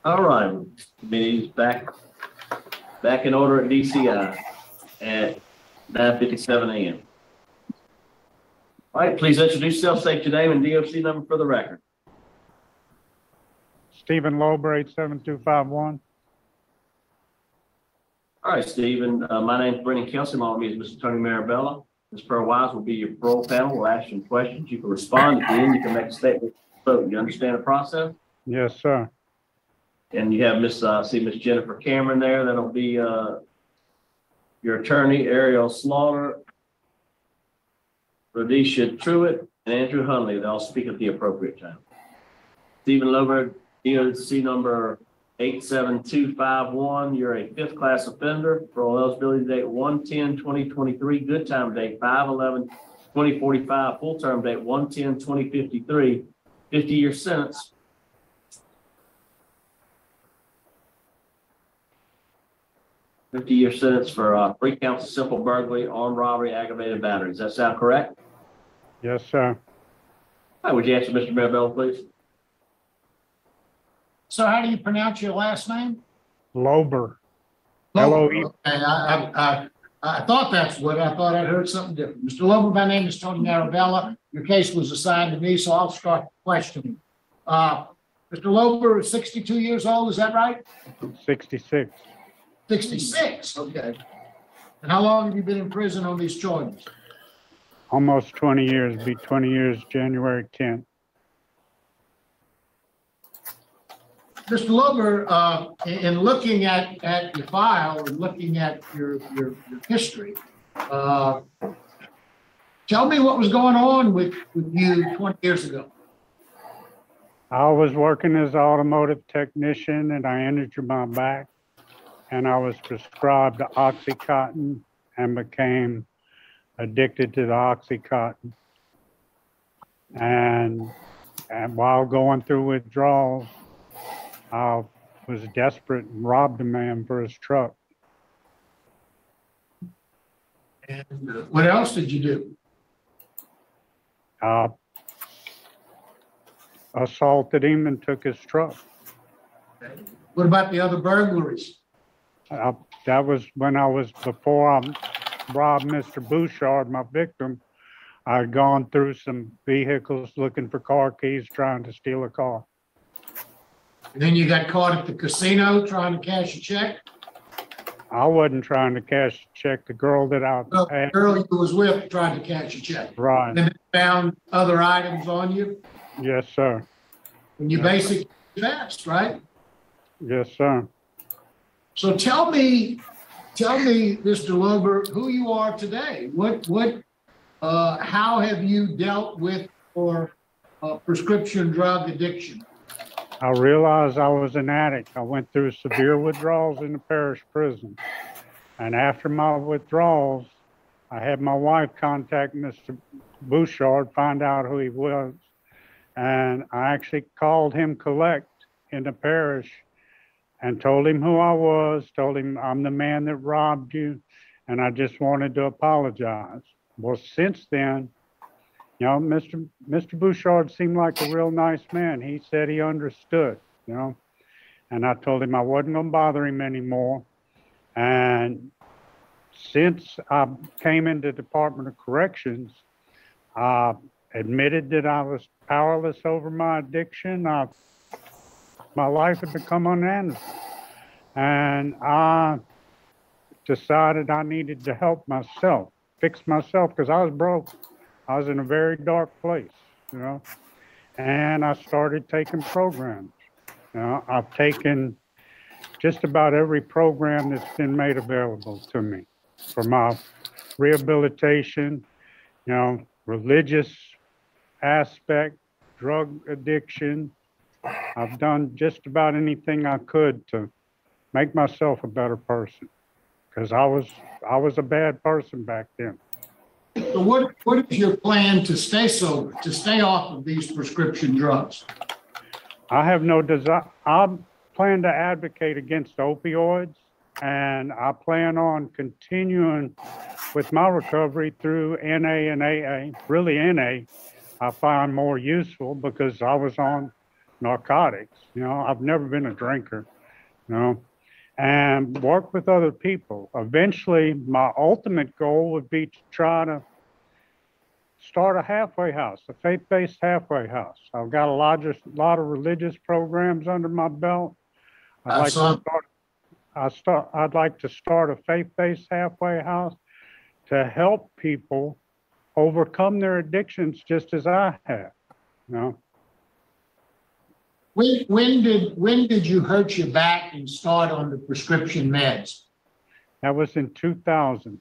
All right, meeting's back in order at DCI at 9:57 a.m. All right, please introduce yourself, state your name and DOC number for the record. Stephen Lober, 87251. All right, Stephen, my name is Brendan Kelsey. My name is Mr. Tony Marabella. Ms. Pearl Wise will be your parole panel. We'll ask you questions. You can respond at the end. You can make a statement. So you understand the process? Yes, sir. And you have Miss Jennifer Cameron there. That'll be your attorney, Ariel Slaughter, Rhodesia Truitt, and Andrew Hunley. They'll speak at the appropriate time. Stephen Lover, DOC number 87251. You're a 5th class offender. Parole eligibility date 1/10/2023. Good time date 5/11/2045. Full term date 1/10/2053. 50-year sentence. For 3 counts of simple burglary, armed robbery, aggravated battery. Does that sound correct? Yes, sir. All right, would you answer Mr. Marabella, please? So how do you pronounce your last name? Lober. Lober. Okay, I thought that's what I thought. I heard something different. Mr. Lober, my name is Tony Marabella. Your case was assigned to me, so I'll start questioning. Mr. Lober is 62 years old, is that right? 66. 66, okay. And how long have you been in prison on these charges? Almost 20 years, be 20 years January 10th. Mr. Lober, in looking at your file and looking at your history, tell me what was going on with you 20 years ago. I was working as an automotive technician and I injured my back and I was prescribed Oxycontin and became addicted to the Oxycontin. And while going through withdrawals, I was desperate and robbed a man for his truck. And what else did you do? Assaulted him and took his truck. Okay. What about the other burglaries? That was when before I robbed Mr. Bouchard, my victim. I had gone through some vehicles looking for car keys, trying to steal a car. And then you got caught at the casino trying to cash a check? I wasn't trying to cash a check. The girl that The girl you was with trying to cash a check. Right. And then they found other items on you? Yes, sir. And you basically confessed, right? Yes, sir. So tell me, Mr. Lober, who you are today. How have you dealt with your prescription drug addiction? I realized I was an addict. I went through severe withdrawals in the parish prison. And after my withdrawals, I had my wife contact Mr. Bouchard, find out who he was. And I actually called him collect in the parish and told him who I was, told him I'm the man that robbed you, and I just wanted to apologize. Well, since then, you know, Mr. Bouchard seemed like a real nice man. He said he understood, you know, and I told him I wasn't going to bother him anymore. And since I came into the Department of Corrections, I admitted that I was powerless over my addiction. My life had become unmanageable. And I decided I needed to help myself, fix myself, because I was broke. I was in a very dark place, you know. And I started taking programs. You know, I've taken just about every program that's been made available to me for my rehabilitation, you know, religious aspect, drug addiction. I've done just about anything I could to make myself a better person, because I was a bad person back then. So what is your plan to stay sober, to stay off of these prescription drugs? I have no desire. I plan to advocate against opioids, and I plan on continuing with my recovery through NA and AA. Really, NA I find more useful because I was on narcotics. I've never been a drinker, and work with other people. Eventually, my ultimate goal would be to try to start a halfway house, a faith-based halfway house. I've got a lot of religious programs under my belt. I'd like to start a faith-based halfway house to help people overcome their addictions just as I have. When did you hurt your back and start on the prescription meds? That was in 2000.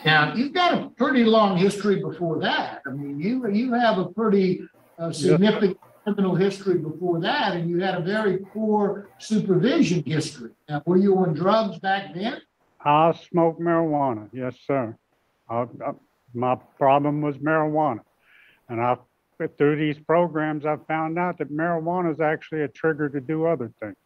Now, you've got a pretty long history before that. I mean, you have a pretty significant criminal history before that, and you had a very poor supervision history. Now, were you on drugs back then? I smoked marijuana, yes, sir. My problem was marijuana. And through these programs, I found out that marijuana is actually a trigger to do other things.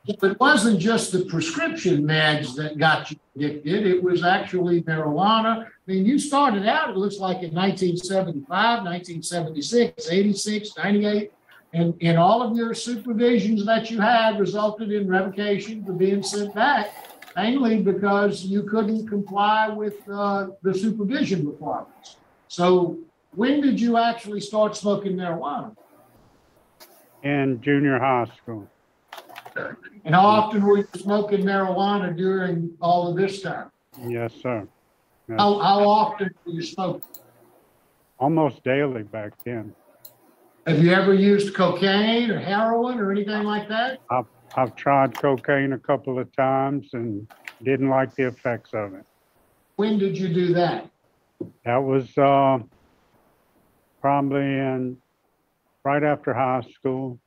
It wasn't just the prescription meds that got you addicted. It was actually marijuana. I mean, you started out, it looks like in 1975, 1976, 86, 98. And in all of your supervisions that you had resulted in revocation for being sent back, mainly because you couldn't comply with the supervision requirements. So when did you actually start smoking marijuana? In junior high school. And how often were you smoking marijuana during all of this time? Yes, sir. Yes. How often were you smoking? Almost daily back then. Have you ever used cocaine or heroin or anything like that? I've tried cocaine a couple of times and didn't like the effects of it. When did you do that? That was probably right after high school.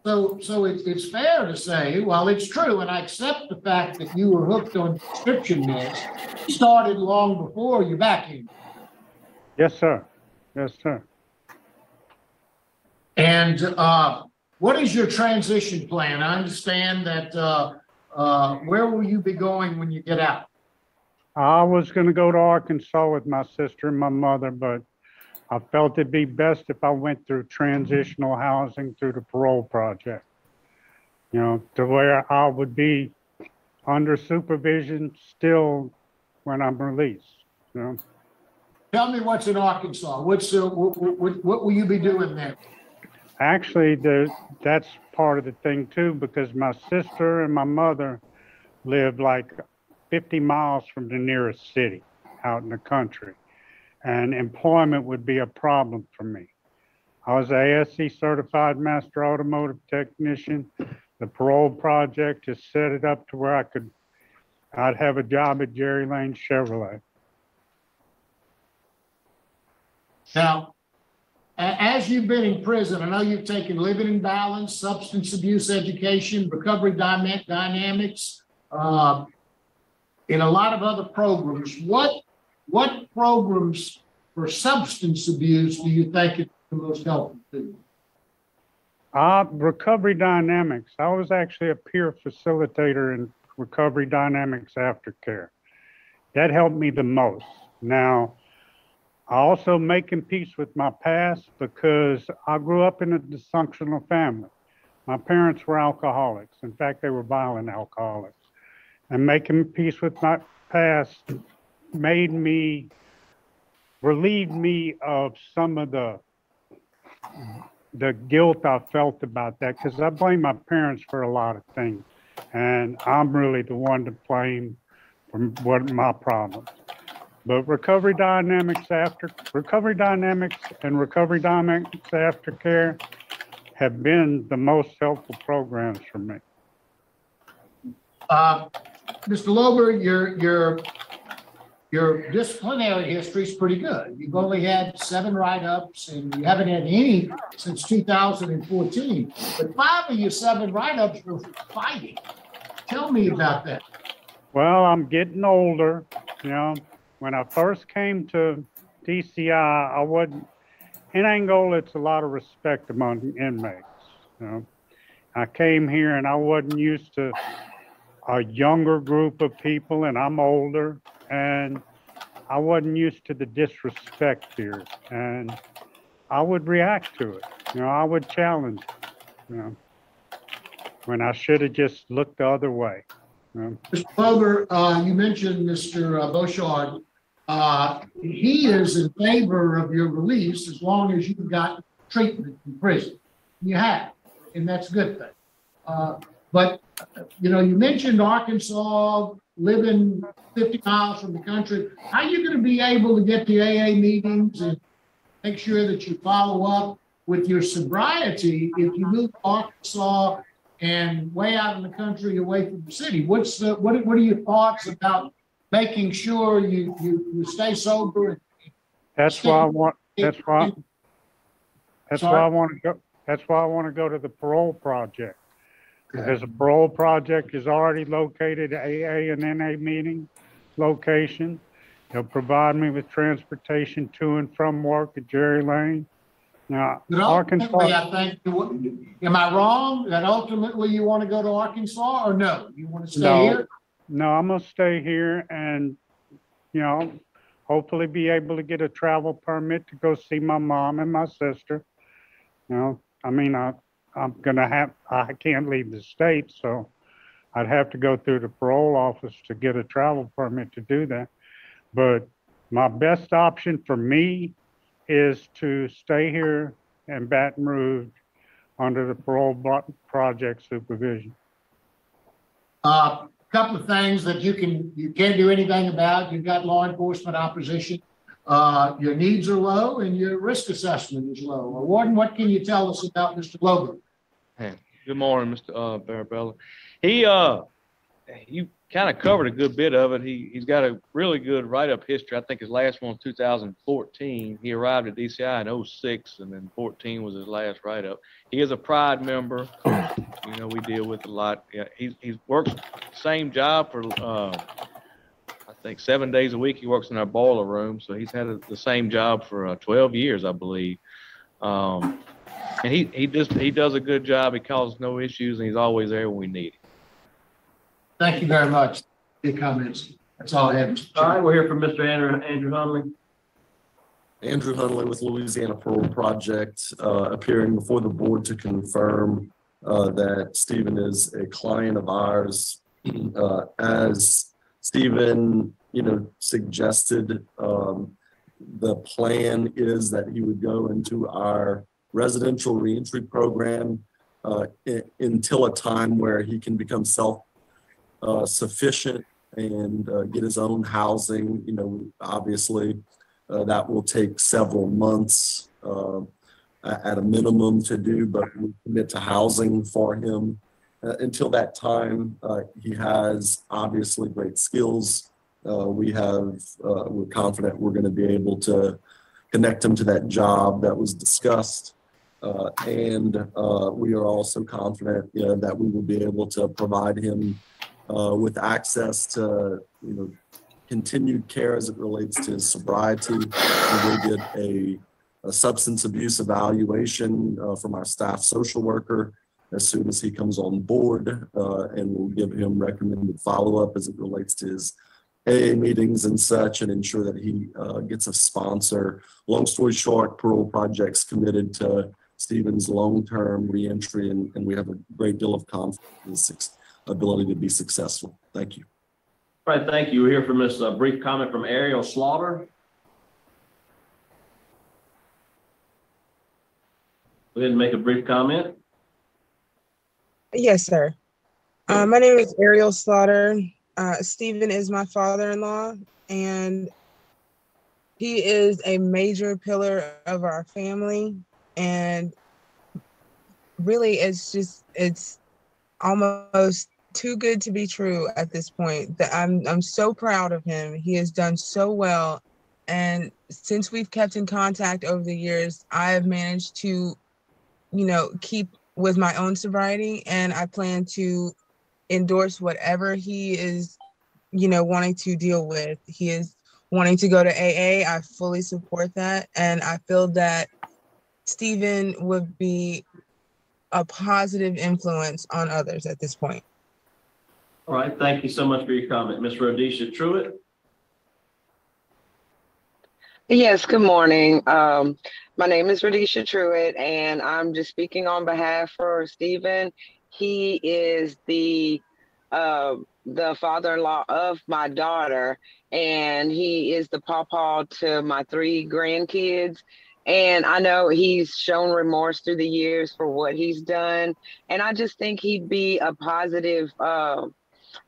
So it's fair to say, well, it's true, and I accept the fact that you were hooked on prescription meds. You started long before your back injury. Yes, sir. Yes, sir. And what is your transition plan? I understand that where will you be going when you get out? I was going to go to Arkansas with my sister and my mother, but I felt it'd be best if I went through transitional housing through the parole project, to where I would be under supervision still when I'm released. Tell me what's in Arkansas. What will you be doing there? Actually, that's part of the thing too, because my sister and my mother lived like 50 miles from the nearest city out in the country. And employment would be a problem for me. I was a ASC certified master automotive technician. The parole project has set it up to where I'd have a job at Jerry Lane Chevrolet. Now, as you've been in prison, I know you've taken living in balance, substance abuse education, recovery dynamics, in a lot of other programs. What programs for substance abuse do you think is the most helpful to you? Recovery dynamics. I was actually a peer facilitator in recovery dynamics aftercare. That helped me the most. Now, I also making peace with my past because I grew up in a dysfunctional family. My parents were alcoholics. In fact, they were violent alcoholics. And making peace with my past relieved me of some of the guilt I felt about that, because I blame my parents for a lot of things, and I'm really the one to blame for what my problems. But recovery dynamics and recovery dynamics aftercare have been the most helpful programs for me. Mr. Lober, your disciplinary history is pretty good. You've only had 7 write-ups, and you haven't had any since 2014. But 5 of your 7 write-ups were fighting. Tell me about that. Well, I'm getting older. When I first came to DCI, I wasn't. In Angola, it's a lot of respect among inmates. I came here and I wasn't used to a younger group of people, and I'm older, and I wasn't used to the disrespect here. And I would react to it. I would challenge it, you know, when I should have just looked the other way. Mr. Glover, you mentioned Mr. Beauchard. He is in favor of your release as long as you've got treatment in prison. You have, and that's a good thing. But, you mentioned Arkansas, living 50 miles from the country. How are you going to be able to get to AA meetings and make sure that you follow up with your sobriety if you move to Arkansas and way out in the country away from the city? What are your thoughts about making sure you stay sober? That's why I want to go to the parole project. Because the parole project is already located at AA and NA meeting location. They'll provide me with transportation to and from work at Jerry Lane. Now, Arkansas. I think, am I wrong that ultimately you want to go to Arkansas, or no? You want to stay here? No, I'm going to stay here and, hopefully be able to get a travel permit to go see my mom and my sister. I can't leave the state, so I'd have to go through the parole office to get a travel permit to do that. But my best option for me is to stay here in Baton Rouge under the parole project supervision. Couple of things that you can't do anything about. You've got law enforcement opposition. Your needs are low and your risk assessment is low. Warden, what can you tell us about Mr. Glover? Hey, good morning, Mr. Barabella. You kind of covered a good bit of it. He's got a really good write-up history. I think his last one was 2014. He arrived at DCI in 06, and then 14 was his last write-up. He is a Pride member. We deal with a lot. Yeah, he's works the same job for I think 7 days a week. He works in our boiler room, so he's had the same job for 12 years, I believe. And he does a good job. He causes no issues, and he's always there when we need him. Thank you very much. Good comments. That's all I have. All right, we're here from Mr. Andrew Hunley. Andrew Hunley with Louisiana Parole Project, appearing before the board to confirm that Stephen is a client of ours. As Stephen, suggested, the plan is that he would go into our residential reentry program until a time where he can become self-sufficient and get his own housing. Obviously, that will take several months at a minimum to do, but we commit to housing for him. Until that time, he has obviously great skills. We're confident we're going to be able to connect him to that job that was discussed. And we are also confident that we will be able to provide him with access to continued care as it relates to his sobriety. We will get a substance abuse evaluation from our staff social worker as soon as he comes on board, and we'll give him recommended follow-up as it relates to his AA meetings and such, and ensure that he gets a sponsor. Long story short, Parole Project's committed to Stephen's long-term reentry, and we have a great deal of confidence in his ability to be successful. Thank you. All right, thank you. We'll hear from this brief comment from Ariel Slaughter. Go ahead and make a brief comment. Yes, sir. My name is Ariel Slaughter. Stephen is my father-in-law, and he is a major pillar of our family. And really, it's almost too good to be true at this point. That I'm so proud of him. He has done so well. And since we've kept in contact over the years, I have managed to, keep with my own sobriety, and I plan to endorse whatever he is, wanting to deal with. He is wanting to go to AA. I fully support that. And I feel that Stephen would be a positive influence on others at this point. All right, thank you so much for your comment. Ms. Rhodesia Truitt. Yes, good morning. My name is Radisha Truitt, and I'm just speaking on behalf for Stephen. He is the father-in-law of my daughter, and he is the pawpaw to my three grandkids. And I know he's shown remorse through the years for what he's done, and I just think he'd be a positive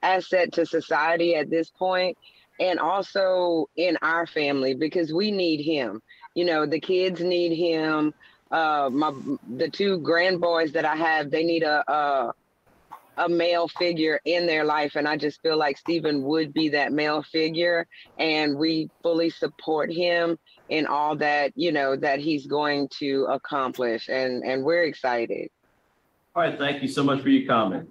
asset to society at this point, and also in our family because we need him. You know, the kids need him. The two grand boys that I have, they need a male figure in their life, and I just feel like Stephen would be that male figure, and we fully support him in all that, you know, that he's going to accomplish, and we're excited. All right, thank you so much for your comment.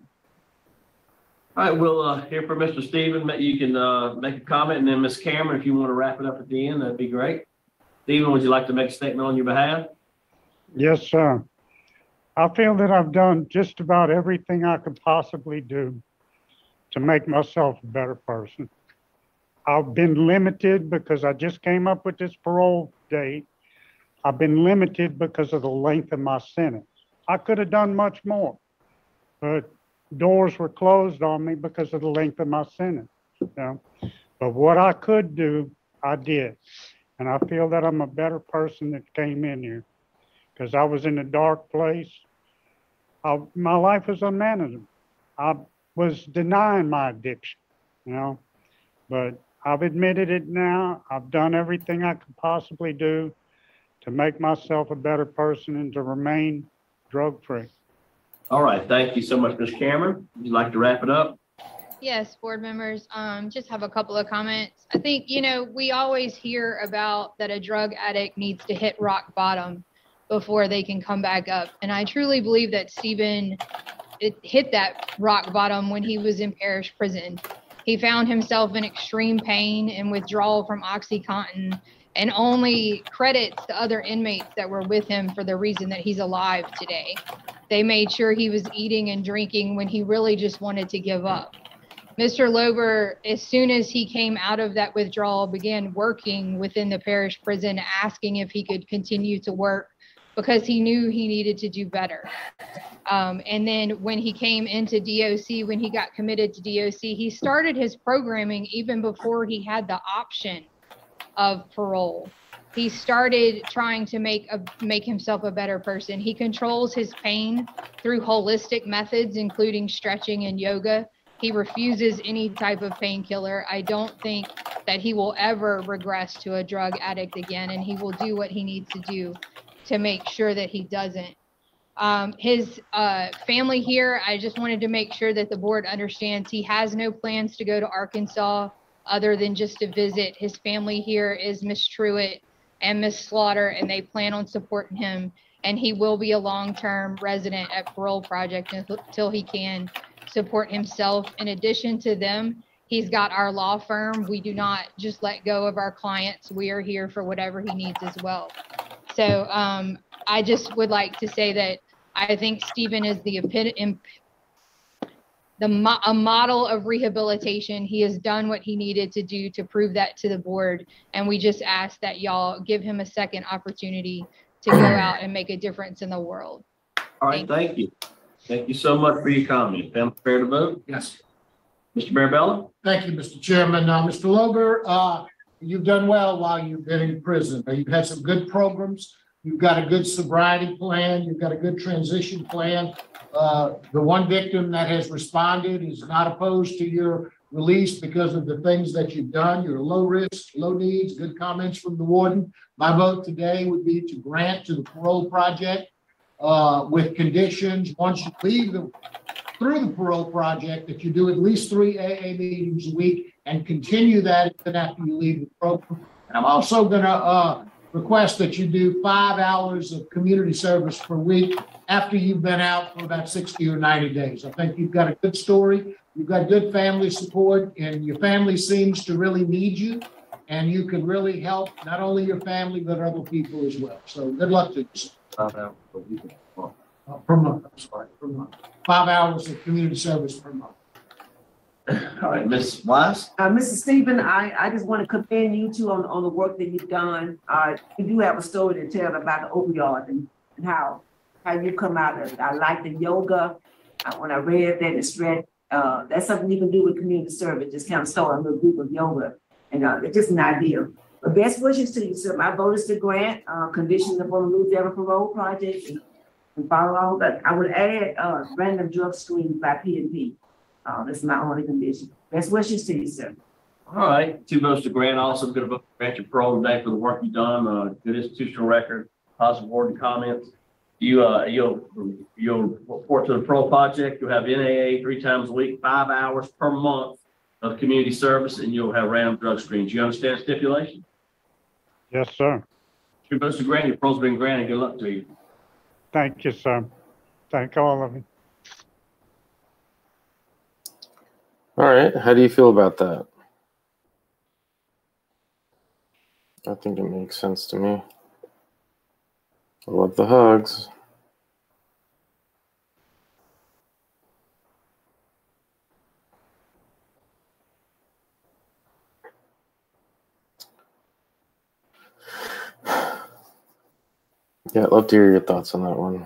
All right, we'll hear from Mr. Stephen. You can make a comment, and then Ms. Cameron, if you want to wrap it up at the end, that'd be great. Stephen, would you like to make a statement on your behalf? Yes, sir. I feel that I've done just about everything I could possibly do to make myself a better person. I've been limited because I just came up with this parole date. I've been limited because of the length of my sentence. I could have done much more, but doors were closed on me because of the length of my sentence. You know? But what I could do, I did. And I feel that I'm a better person that came in here because I was in a dark place. My life was unmanageable. I was denying my addiction, you know, but I've admitted it now. I've done everything I could possibly do to make myself a better person and to remain drug-free. All right, thank you so much, Ms. Cameron. Would you like to wrap it up? Yes, board members, just have a couple of comments. I think, you know, we always hear about that a drug addict needs to hit rock bottom before they can come back up. And I truly believe that Stephen hit that rock bottom when he was in parish prison. He found himself in extreme pain and withdrawal from OxyContin, and only credits the other inmates that were with him for the reason that he's alive today. They made sure he was eating and drinking when he really just wanted to give up. Mr. Lober, as soon as he came out of that withdrawal, began working within the parish prison, asking if he could continue to work because he knew he needed to do better. And then when he came into DOC, when he got committed to DOC, he started his programming even before he had the option of parole. He started trying to make himself a better person. He controls his pain through holistic methods, including stretching and yoga. He refuses any type of painkiller. I don't think that he will ever regress to a drug addict again, and he will do what he needs to do to make sure that he doesn't. His family here, I just wanted to make sure that the board understands he has no plans to go to Arkansas other than just to visit. His family here is Miss Truitt and Miss Slaughter, and they plan on supporting him, and he will be a long-term resident at Parole Project until he can support himself. In addition to them, he's got our law firm. We do not just let go of our clients. We are here for whatever he needs as well. So I just would like to say that I think Stephen is a model of rehabilitation. He has done what he needed to do to prove that to the board. And we just ask that y'all give him a second opportunity to go out and make a difference in the world. All right, thank you. Thank you so much for your comment. Family prepared to vote? Yes. Mr. Marabella? Thank you, Mr. Chairman. Mr. Lober, you've done well while you've been in prison. You've had some good programs. You've got a good sobriety plan. You've got a good transition plan. The one victim that has responded is not opposed to your release because of the things that you've done. You're low risk, low needs, good comments from the warden. My vote today would be to grant to the Parole Project with conditions. Once you leave through the Parole Project, that you do at least 3 AA meetings a week and continue that even after you leave the program. And I'm also going to request that you do 5 hours of community service per week after you've been out for about 60 or 90 days. I think you've got a good story. You've got good family support, and your family seems to really need you. And you can really help not only your family, but other people as well. So good luck to you. 5 hours per week. Per month, I'm sorry, per month. 5 hours of community service per month. All right, Ms. Wise? Mr. Stephen, I just want to commend you two on the work that you've done. You do have a story to tell about the opioid and how you come out of it. I like the yoga. When I read that, it's read, that's something you can do with community service, just kind of start a little group of yoga. And it's just an idea. But best wishes to you, sir. My vote is to grant, conditions upon the Lose Ever Parole project and follow all that. I would add random drug screening by PNP. That's my only condition. Best wishes to you, sir. All right, 2 votes to grant. Also going to vote to grant your parole today for the work you've done. Good institutional record, positive word and comments. You'll report to the parole project. You'll have NAA 3 times a week, 5 hours per month of community service, and you'll have random drug screens. You understand the stipulation? Yes, sir. 2 votes to grant. Your parole's been granted. Good luck to you. Thank you, sir. Thank all of you. All right. How do you feel about that? I think it makes sense to me. I love the hugs. Yeah, I'd love to hear your thoughts on that one.